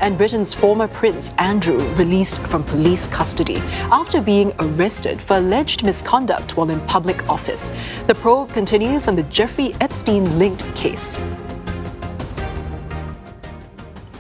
And Britain's former Prince Andrew released from police custody after being arrested for alleged misconduct while in public office. The probe continues on the Jeffrey Epstein-linked case.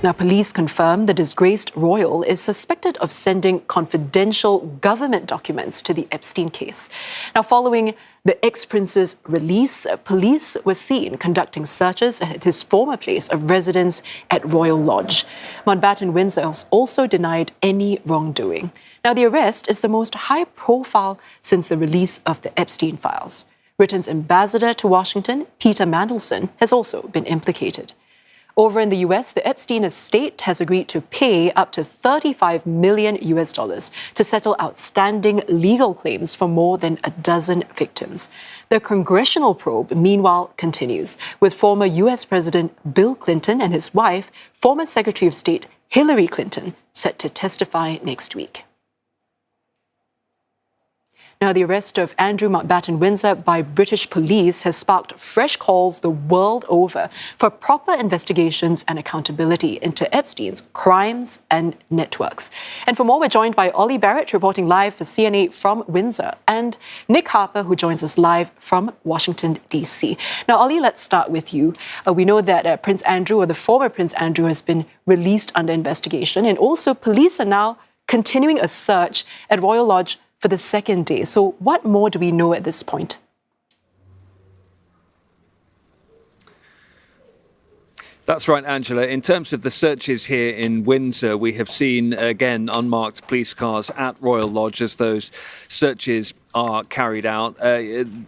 Now, police confirm the disgraced royal is suspected of sending confidential government documents to the Epstein case. Now, following the ex-prince's release, police were seen conducting searches at his former place of residence at Royal Lodge. Mountbatten Windsor has also denied any wrongdoing. Now, the arrest is the most high-profile since the release of the Epstein files. Britain's ambassador to Washington, Peter Mandelson, has also been implicated. Over in the US, the Epstein estate has agreed to pay up to $35 million to settle outstanding legal claims for more than a dozen victims. The congressional probe, meanwhile, continues, with former US President Bill Clinton and his wife, former Secretary of State Hillary Clinton, set to testify next week. Now, the arrest of Andrew Mountbatten Windsor by British police has sparked fresh calls the world over for proper investigations and accountability into Epstein's crimes and networks. And for more, we're joined by Olly Barratt, reporting live for CNA from Windsor, and Nick Harper, who joins us live from Washington, D.C. Now, Olly, let's start with you. We know that Prince Andrew, or the former Prince Andrew, has been released under investigation, and also police are now continuing a search at Royal Lodge for the second day. So what more do we know at this point? That's right, Angela. In terms of the searches here in Windsor, we have seen, again, unmarked police cars at Royal Lodge as those searches are carried out.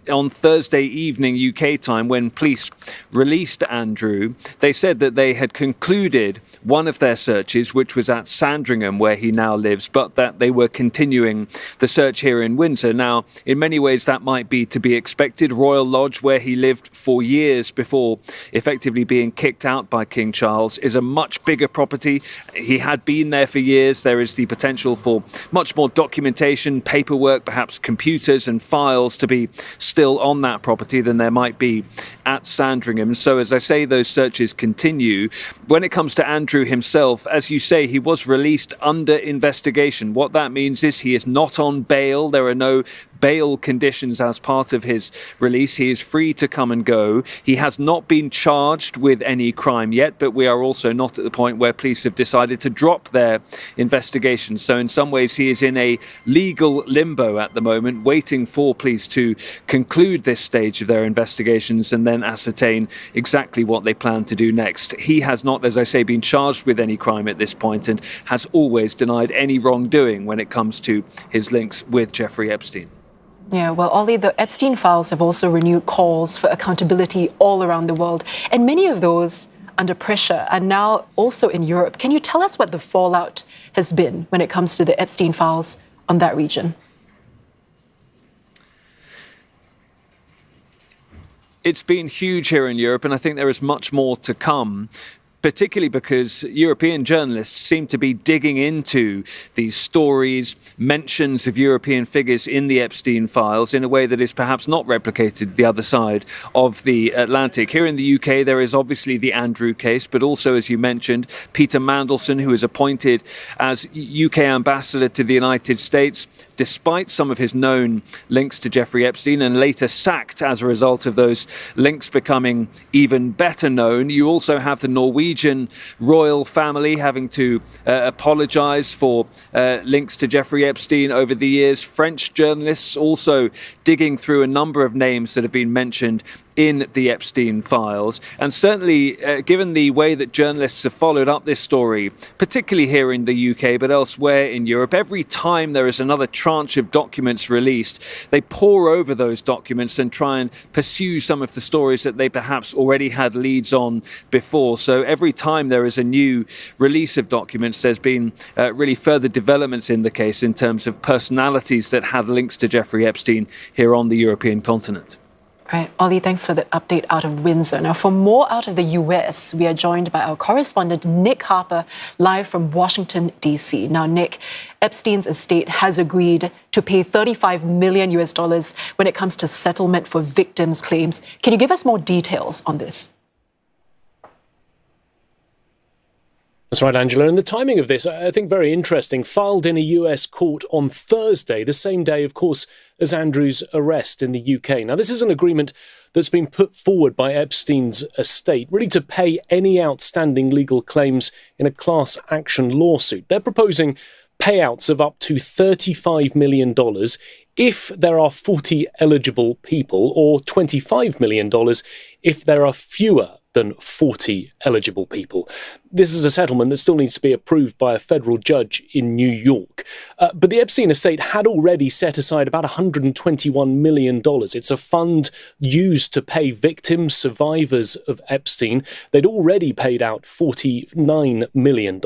On Thursday evening UK time, when police released Andrew, they said that they had concluded one of their searches, which was at Sandringham, where he now lives, but that they were continuing the search here in Windsor. Now, in many ways, that might be to be expected. Royal Lodge, where he lived for years before effectively being kicked out by King Charles, is a much bigger property. He had been there for years. There is the potential for much more documentation, paperwork, perhaps computers and files to be still on that property than there might be at Sandringham. So, as I say, those searches continue. When it comes to Andrew himself, as you say, he was released under investigation. What that means is he is not on bail. There are no bail conditions as part of his release. He is free to come and go. He has not been charged with any crime yet, but we are also not at the point where police have decided to drop their investigation. So in some ways, he is in a legal limbo at the moment, waiting for police to conclude this stage of their investigations and then ascertain exactly what they plan to do next. He has not, as I say, been charged with any crime at this point and has always denied any wrongdoing when it comes to his links with Jeffrey Epstein. Yeah, well, Olly, the Epstein files have also renewed calls for accountability all around the world, and many of those under pressure are now also in Europe. Can you tell us what the fallout has been when it comes to the Epstein files on that region? It's been huge here in Europe, and I think there is much more to come, particularly because European journalists seem to be digging into these stories, mentions of European figures in the Epstein files in a way that is perhaps not replicated the other side of the Atlantic. Here in the UK, there is obviously the Andrew case, but also, as you mentioned, Peter Mandelson, who is appointed as UK ambassador to the United States, despite some of his known links to Jeffrey Epstein, and later sacked as a result of those links becoming even better known. You also have the Norwegian royal family having to apologise for links to Jeffrey Epstein over the years. French journalists also digging through a number of names that have been mentioned in the Epstein files. And certainly, given the way that journalists have followed up this story, particularly here in the UK, but elsewhere in Europe, every time there is another tranche of documents released, they pore over those documents and try and pursue some of the stories that they perhaps already had leads on before. So every time there is a new release of documents, there's been really further developments in the case in terms of personalities that had links to Jeffrey Epstein here on the European continent. Right, Olly, thanks for the update out of Windsor. Now, for more out of the US, we are joined by our correspondent, Nick Harper, live from Washington, D.C. Now, Nick, Epstein's estate has agreed to pay $35 million when it comes to settlement for victims' claims. Can you give us more details on this? That's right, Angela. And the timing of this, I think, very interesting. Filed in a US court on Thursday, the same day, of course, as Andrew's arrest in the UK. Now, this is an agreement that's been put forward by Epstein's estate, really to pay any outstanding legal claims in a class action lawsuit. They're proposing payouts of up to $35 million if there are 40 eligible people, or $25 million if there are fewer than 40 eligible people. This is a settlement that still needs to be approved by a federal judge in New York. But the Epstein estate had already set aside about $121 million. It's a fund used to pay victims, survivors of Epstein. They'd already paid out $49 million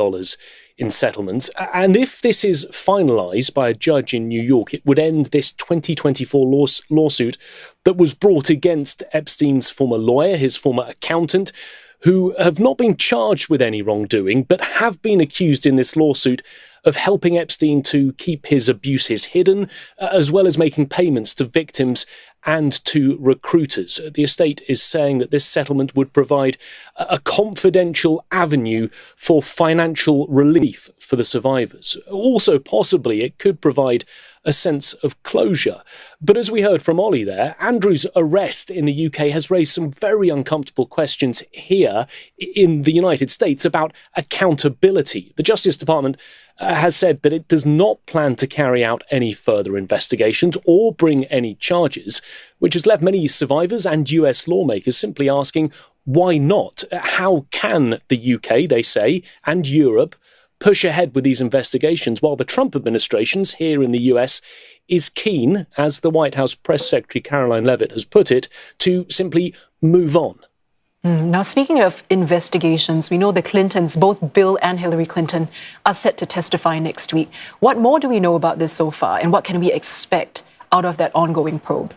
in settlements. And if this is finalised by a judge in New York, it would end this 2024 lawsuit that was brought against Epstein's former lawyer, his former accountant, who have not been charged with any wrongdoing, but have been accused in this lawsuit of helping Epstein to keep his abuses hidden, as well as making payments to victims and to recruiters. The estate is saying that this settlement would provide a confidential avenue for financial relief for the survivors. Also, possibly, it could provide a sense of closure. But as we heard from Olly there, Andrew's arrest in the UK has raised some very uncomfortable questions here in the United States about accountability. The Justice Department has said that it does not plan to carry out any further investigations or bring any charges, which has left many survivors and US lawmakers simply asking, why not? How can the UK, they say, and Europe push ahead with these investigations while the Trump administration's here in the US is keen, as the White House Press Secretary Caroline Leavitt has put it, to simply move on? Now, speaking of investigations, we know the Clintons, both Bill and Hillary Clinton, are set to testify next week. What more do we know about this so far, and what can we expect out of that ongoing probe?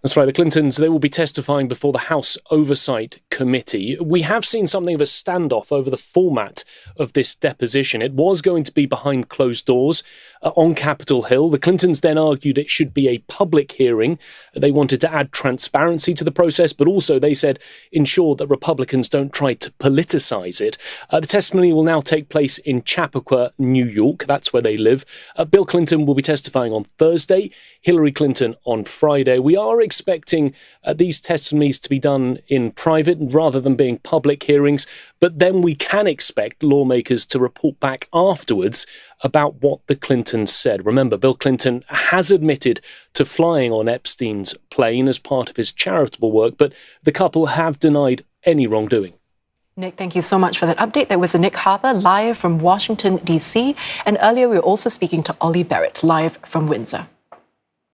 That's right, the Clintons, they will be testifying before the House Oversight Committee. We have seen something of a standoff over the format of this deposition. It was going to be behind closed doors on Capitol Hill. The Clintons then argued it should be a public hearing. They wanted to add transparency to the process, but also, they said, ensure that Republicans don't try to politicize it. The testimony will now take place in Chappaqua, New York. That's where they live. Bill Clinton will be testifying on Thursday, Hillary Clinton on Friday. We are expecting these testimonies to be done in private rather than being public hearings, but then we can expect lawmakers to report back afterwards about what the Clintons said. Remember, Bill Clinton has admitted to flying on Epstein's plane as part of his charitable work, but the couple have denied any wrongdoing. Nick, thank you so much for that update. That was Nick Harper, live from Washington, D.C. And earlier, we were also speaking to Olly Barratt, live from Windsor.